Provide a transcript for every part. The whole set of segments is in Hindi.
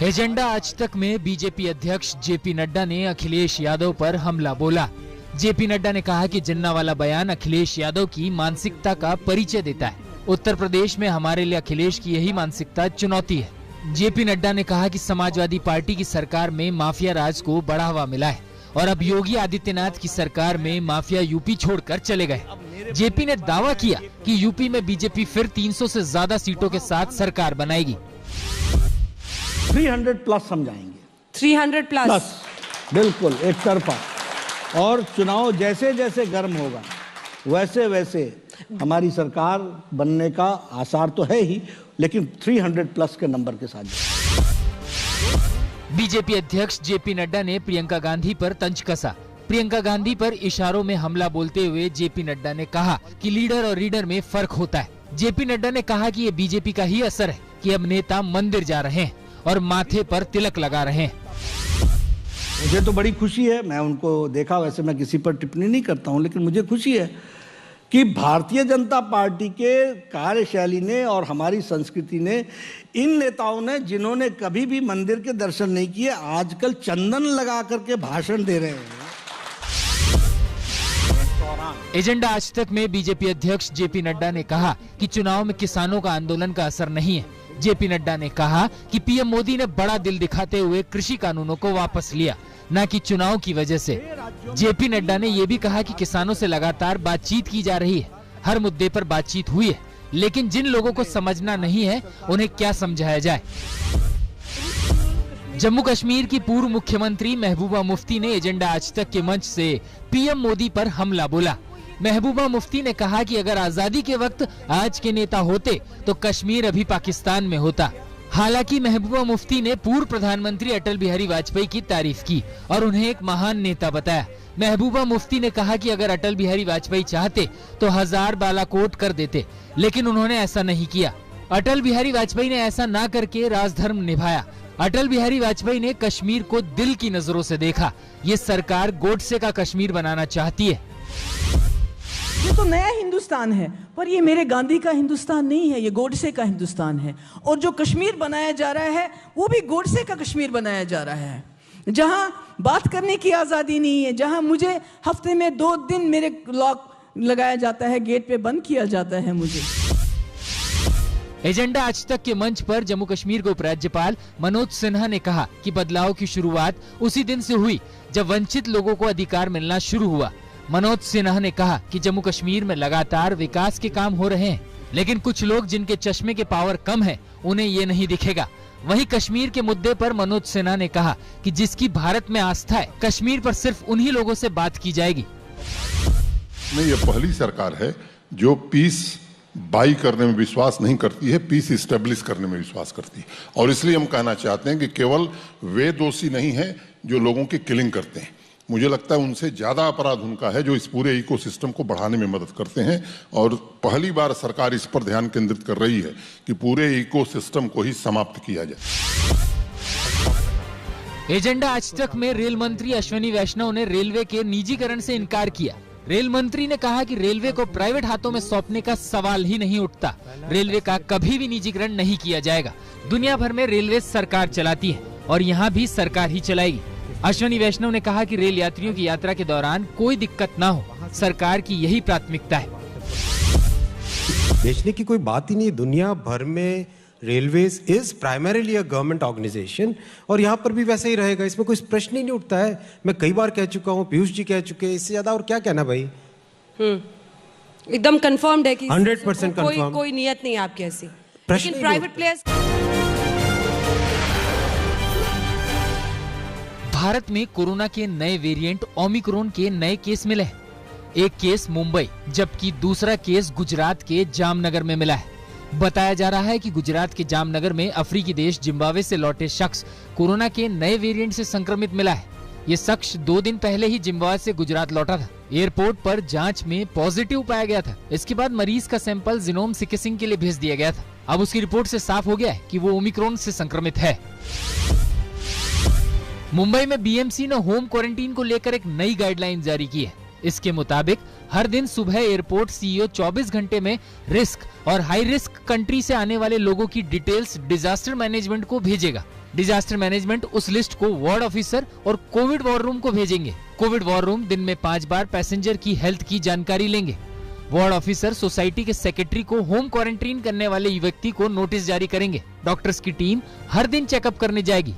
एजेंडा आज तक में बीजेपी अध्यक्ष जेपी नड्डा ने अखिलेश यादव पर हमला बोला। जेपी नड्डा ने कहा कि जिन्नावाला बयान अखिलेश यादव की मानसिकता का परिचय देता है। उत्तर प्रदेश में हमारे लिए अखिलेश की यही मानसिकता चुनौती है। जेपी नड्डा ने कहा कि समाजवादी पार्टी की सरकार में माफिया राज को बढ़ावा मिला है और अब योगी आदित्यनाथ की सरकार में माफिया यूपी छोड़कर चले गए। जेपी ने दावा किया कि यूपी में बीजेपी फिर 300 से ज्यादा सीटों के साथ सरकार बनाएगी। 300 प्लस हम जाएंगे। 300 प्लस बिल्कुल एक तरफा। और चुनाव जैसे जैसे गर्म होगा वैसे वैसे हमारी सरकार बनने का आसार तो है ही, लेकिन 300 प्लस के नंबर के साथ। बीजेपी अध्यक्ष जेपी नड्डा ने प्रियंका गांधी पर तंज कसा। प्रियंका गांधी पर इशारों में हमला बोलते हुए जेपी नड्डा ने कहा कि लीडर और रीडर में फर्क होता है। जेपी नड्डा ने कहा कि ये बीजेपी का ही असर है कि अब नेता मंदिर जा रहे हैं और माथे पर तिलक लगा रहे हैं। मुझे तो बड़ी खुशी है, मैं उनको देखा, वैसे मैं किसी पर टिप्पणी नहीं करता हूं, लेकिन मुझे खुशी है कि भारतीय जनता पार्टी के कार्यशैली ने और हमारी संस्कृति ने, इन नेताओं ने जिन्होंने कभी भी मंदिर के दर्शन नहीं किए, आजकल चंदन लगा करके भाषण दे रहे हैं। एजेंडा आज तक में बीजेपी अध्यक्ष जेपी नड्डा ने कहा कि चुनाव में किसानों का आंदोलन का असर नहीं है। जेपी नड्डा ने कहा कि पीएम मोदी ने बड़ा दिल दिखाते हुए कृषि कानूनों को वापस लिया, न कि चुनाव की वजह से। जेपी नड्डा ने यह भी कहा कि किसानों से लगातार बातचीत की जा रही है, हर मुद्दे पर बातचीत हुई है, लेकिन जिन लोगों को समझना नहीं है उन्हें क्या समझाया जाए। जम्मू कश्मीर की पूर्व मुख्यमंत्री महबूबा मुफ्ती ने एजेंडा आज तक के मंच से पीएम मोदी पर हमला बोला। महबूबा मुफ्ती ने कहा कि अगर आजादी के वक्त आज के नेता होते तो कश्मीर अभी पाकिस्तान में होता। हालांकि महबूबा मुफ्ती ने पूर्व प्रधानमंत्री अटल बिहारी वाजपेयी की तारीफ की और उन्हें एक महान नेता बताया। महबूबा मुफ्ती ने कहा कि अगर अटल बिहारी वाजपेयी चाहते तो 1000 बालाकोट कर देते, लेकिन उन्होंने ऐसा नहीं किया। अटल बिहारी वाजपेयी ने ऐसा ना करके राजधर्म निभाया। अटल बिहारी वाजपेयी ने कश्मीर को दिल की नजरों से देखा। ये सरकार गोडसे का कश्मीर बनाना चाहती है। ये तो नया हिंदुस्तान है, पर ये मेरे गांधी का हिंदुस्तान नहीं है, ये गोडसे का हिंदुस्तान है। और जो कश्मीर बनाया जा रहा है वो भी गोडसे का कश्मीर बनाया जा रहा है, जहां बात करने की आजादी नहीं है, जहां मुझे हफ्ते में 2 दिन मेरे लॉक लगाया जाता है, गेट पे बंद किया जाता है मुझे। एजेंडा आज तक के मंच पर जम्मू कश्मीर के उपराज्यपाल मनोज सिन्हा ने कहा कि बदलाव की शुरुआत उसी दिन से हुई जब वंचित लोगों को अधिकार मिलना शुरू हुआ। मनोज सिन्हा ने कहा कि जम्मू कश्मीर में लगातार विकास के काम हो रहे हैं, लेकिन कुछ लोग जिनके चश्मे के पावर कम है उन्हें ये नहीं दिखेगा। वहीं कश्मीर के मुद्दे पर मनोज सिन्हा ने कहा कि जिसकी भारत में आस्था है, कश्मीर पर सिर्फ उन्हीं लोगों से बात की जाएगी। नहीं, ये पहली सरकार है जो पीस बाई करने में विश्वास नहीं करती है, पीस इस्टेब्लिश करने में विश्वास करती है। और इसलिए हम कहना चाहते हैं कि केवल वे दोषी नहीं है जो लोगों की किलिंग करते हैं। मुझे लगता है उनसे ज्यादा अपराध उनका है जो इस पूरे इकोसिस्टम को बढ़ाने में मदद करते हैं। और पहली बार सरकार इस पर ध्यान केंद्रित कर रही है कि पूरे इकोसिस्टम को ही समाप्त किया जाए। एजेंडा आज तक में रेल मंत्री अश्विनी वैष्णव ने रेलवे के निजीकरण से इनकार किया। रेल मंत्री ने कहा कि रेलवे को प्राइवेट हाथों में सौंपने का सवाल ही नहीं उठता। रेलवे का कभी भी निजीकरण नहीं किया जाएगा। दुनिया भर में रेलवे सरकार चलाती है और यहाँ भी सरकार ही चलाएगी। अश्विनी वैष्णव ने कहा कि रेल यात्रियों की यात्रा के दौरान कोई दिक्कत ना हो, सरकार की यही प्राथमिकता है। बेचने की कोई बात ही नहीं। दुनिया भर में railways is primarily a government organisation और यहाँ पर भी वैसे ही रहेगा, इसमें कोई प्रश्न ही नहीं उठता है। मैं कई बार कह चुका हूँ, पीयूष जी कह चुके हैं, इससे ज्यादा और क्या कहना भाई। एकदम कंफर्म्ड है कि 100% कंफर्म, कोई नियत नहीं आपकी ऐसी। लेकिन प्राइवेट प्लेयर्स। भारत में कोरोना के नए वेरिएंट ओमिक्रॉन के नए केस मिले हैं। एक केस मुंबई जबकि दूसरा केस गुजरात के जामनगर में मिला है। बताया जा रहा है कि गुजरात के जामनगर में अफ्रीकी देश जिम्बाब्वे से लौटे शख्स कोरोना के नए वेरिएंट से संक्रमित मिला है। ये शख्स 2 दिन पहले ही जिम्बाब्वे से गुजरात लौटा था। एयरपोर्ट पर जांच में पॉजिटिव पाया गया था। इसके बाद मरीज का सैंपल जीनोम सीक्वेंसिंग के लिए भेज दिया गया था। अब उसकी रिपोर्ट से साफ हो गया है कि वो ओमिक्रॉन से संक्रमित है। मुंबई में बीएमसी ने होम क्वारंटीन को लेकर एक नई गाइडलाइन जारी की है। इसके मुताबिक हर दिन सुबह एयरपोर्ट सीईओ 24 घंटे में रिस्क और हाई रिस्क कंट्री से आने वाले लोगों की डिटेल्स डिजास्टर मैनेजमेंट को भेजेगा। डिजास्टर मैनेजमेंट उस लिस्ट को वार्ड ऑफिसर और कोविड वॉर रूम को भेजेंगे। कोविड वॉर रूम दिन में 5 बार पैसेंजर की हेल्थ की जानकारी लेंगे। वार्ड ऑफिसर सोसाइटी के सेक्रेटरी को होम क्वारंटीन करने वाले व्यक्ति को नोटिस जारी करेंगे। डॉक्टर्स की टीम हर दिन चेकअप करने जाएगी।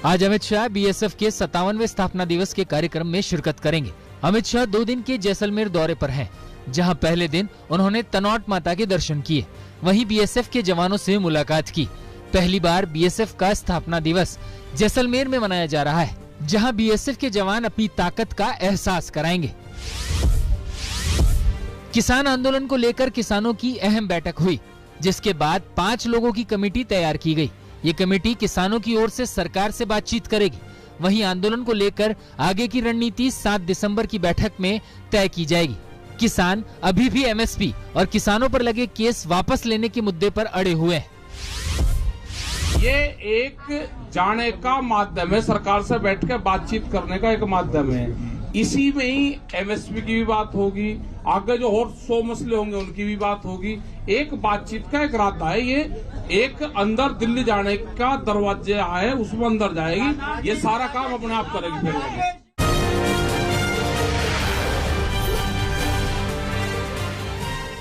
आज अमित शाह बीएसएफ के 57वें स्थापना दिवस के कार्यक्रम में शिरकत करेंगे। अमित शाह 2 दिन के जैसलमेर दौरे पर हैं, जहां पहले दिन उन्होंने तनौट माता के दर्शन किए, वहीं बीएसएफ के जवानों से मुलाकात की। पहली बार बीएसएफ का स्थापना दिवस जैसलमेर में मनाया जा रहा है, जहां बीएसएफ के जवान अपनी ताकत का एहसास कराएंगे। किसान आंदोलन को लेकर किसानों की अहम बैठक हुई, जिसके बाद 5 लोगों की कमेटी तैयार की गई। ये कमेटी किसानों की ओर से सरकार से बातचीत करेगी। वहीं आंदोलन को लेकर आगे की रणनीति 7 दिसंबर की बैठक में तय की जाएगी। किसान अभी भी एमएसपी और किसानों पर लगे केस वापस लेने के मुद्दे पर अड़े हुए हैं। ये एक जाने का माध्यम है, सरकार से बैठ कर बातचीत करने का एक माध्यम है। इसी में ही एमएसपी की भी बात होगी, आगे जो और 100 मसले होंगे उनकी भी बात होगी। एक बातचीत का एक रास्ता है, ये एक अंदर दिल्ली जाने का दरवाजा है, उसमें अंदर जाएगी। ये सारा काम अपने आप करेगी। फिर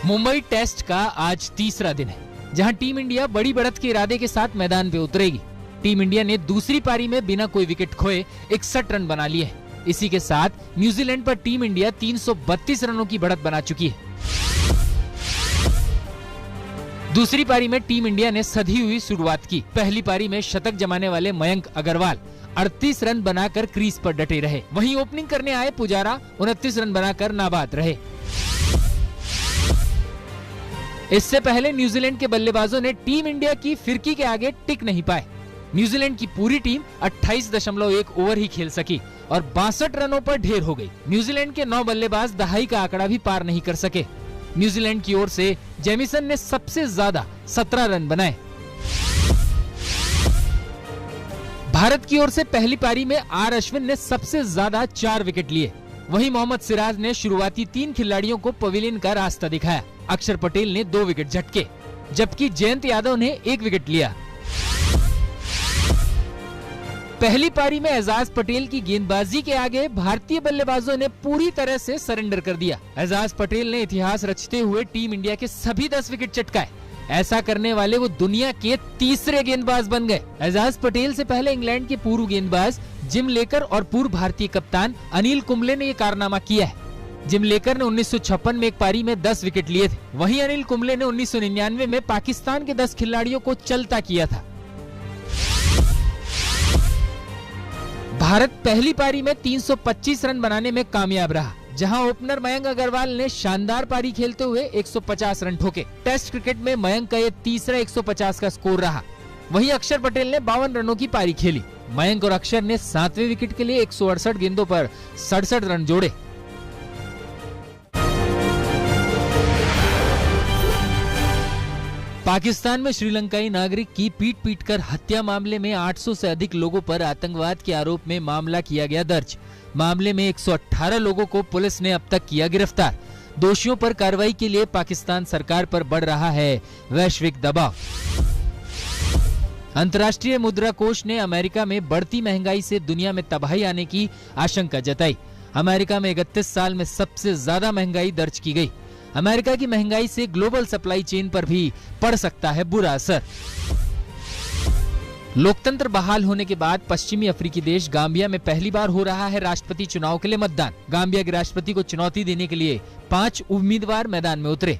मुंबई टेस्ट का आज तीसरा दिन है, जहां टीम इंडिया बड़ी बढ़त के इरादे के साथ मैदान पे उतरेगी। टीम इंडिया ने दूसरी पारी में बिना कोई विकेट खोए 61 रन बना लिए हैं। इसी के साथ न्यूजीलैंड पर टीम इंडिया 332 रनों की बढ़त बना चुकी है। दूसरी पारी में टीम इंडिया ने सधी हुई शुरुआत की। पहली पारी में शतक जमाने वाले मयंक अग्रवाल 38 रन बनाकर क्रीज पर डटे रहे। वहीं ओपनिंग करने आए पुजारा 29 रन बनाकर नाबाद रहे। इससे पहले न्यूजीलैंड के बल्लेबाजों ने टीम इंडिया की फिरकी के आगे टिक नहीं पाए। न्यूजीलैंड की पूरी टीम 28.1 ओवर ही खेल सकी और 62 रनों पर ढेर हो गई। न्यूजीलैंड के 9 बल्लेबाज दहाई का आंकड़ा भी पार नहीं कर सके। न्यूजीलैंड की ओर से जेमिसन ने सबसे ज्यादा 17 रन बनाए। भारत की ओर से पहली पारी में आर अश्विन ने सबसे ज्यादा 4 विकेट लिए। वहीं मोहम्मद सिराज ने शुरुआती 3 खिलाड़ियों को पवेलियन का रास्ता दिखाया। अक्षर पटेल ने 2 विकेट झटके, जबकि जयंत यादव ने 1 विकेट लिया। पहली पारी में एजाज पटेल की गेंदबाजी के आगे भारतीय बल्लेबाजों ने पूरी तरह से सरेंडर कर दिया। एजाज पटेल ने इतिहास रचते हुए टीम इंडिया के सभी 10 विकेट चटकाए। ऐसा करने वाले वो दुनिया के तीसरे गेंदबाज बन गए। एजाज पटेल से पहले इंग्लैंड के पूर्व गेंदबाज जिम लेकर और पूर्व भारतीय कप्तान अनिल कुंबले ने ये कारनामा किया है। जिम लेकर ने 1956 में एक पारी में 10 विकेट लिए थे। वहीं अनिल कुंबले ने 1999 में पाकिस्तान के 10 खिलाड़ियों को चलता किया था। भारत पहली पारी में 325 रन बनाने में कामयाब रहा, जहां ओपनर मयंक अग्रवाल ने शानदार पारी खेलते हुए 150 रन ठोके। टेस्ट क्रिकेट में मयंक का ये तीसरा 150 का स्कोर रहा। वहीं अक्षर पटेल ने 52 रनों की पारी खेली। मयंक और अक्षर ने 7वें विकेट के लिए 168 गेंदों पर 67 रन जोड़े। पाकिस्तान में श्रीलंकाई नागरिक की पीट पीटकर हत्या मामले में 800 से अधिक लोगों पर आतंकवाद के आरोप में मामला किया गया दर्ज। मामले में 118 लोगों को पुलिस ने अब तक किया गिरफ्तार। दोषियों पर कार्रवाई के लिए पाकिस्तान सरकार पर बढ़ रहा है वैश्विक दबाव। अंतर्राष्ट्रीय मुद्रा कोष ने अमेरिका में बढ़ती महंगाई से दुनिया में तबाही आने की आशंका जताई। अमेरिका में 31 साल में सबसे ज्यादा महंगाई दर्ज की गई। अमेरिका की महंगाई से ग्लोबल सप्लाई चेन पर भी पड़ सकता है बुरा असर। लोकतंत्र बहाल होने के बाद पश्चिमी अफ्रीकी देश गाम्बिया में पहली बार हो रहा है राष्ट्रपति चुनाव के लिए मतदान। गाम्बिया के राष्ट्रपति को चुनौती देने के लिए 5 उम्मीदवार मैदान में उतरे।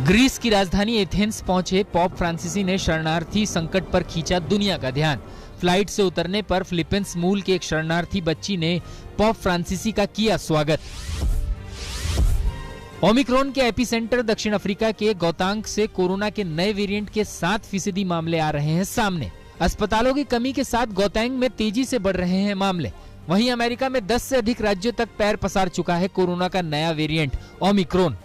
ग्रीस की राजधानी एथेंस पहुंचे पोप फ्रांसिसी ने शरणार्थी संकट पर खींचा दुनिया का ध्यान। फ्लाइट से उतरने पर फिलीपींस मूल के एक शरणार्थी बच्ची ने पोप फ्रांसिसी का किया स्वागत। ओमिक्रॉन के एपिसेंटर दक्षिण अफ्रीका के गौतांग से कोरोना के नए वेरिएंट के 7% मामले आ रहे हैं सामने। अस्पतालों की कमी के साथ गौतांग में तेजी से बढ़ रहे हैं मामले। वहीं अमेरिका में 10 से अधिक राज्यों तक पैर पसार चुका है कोरोना का नया वेरिएंट ओमिक्रॉन।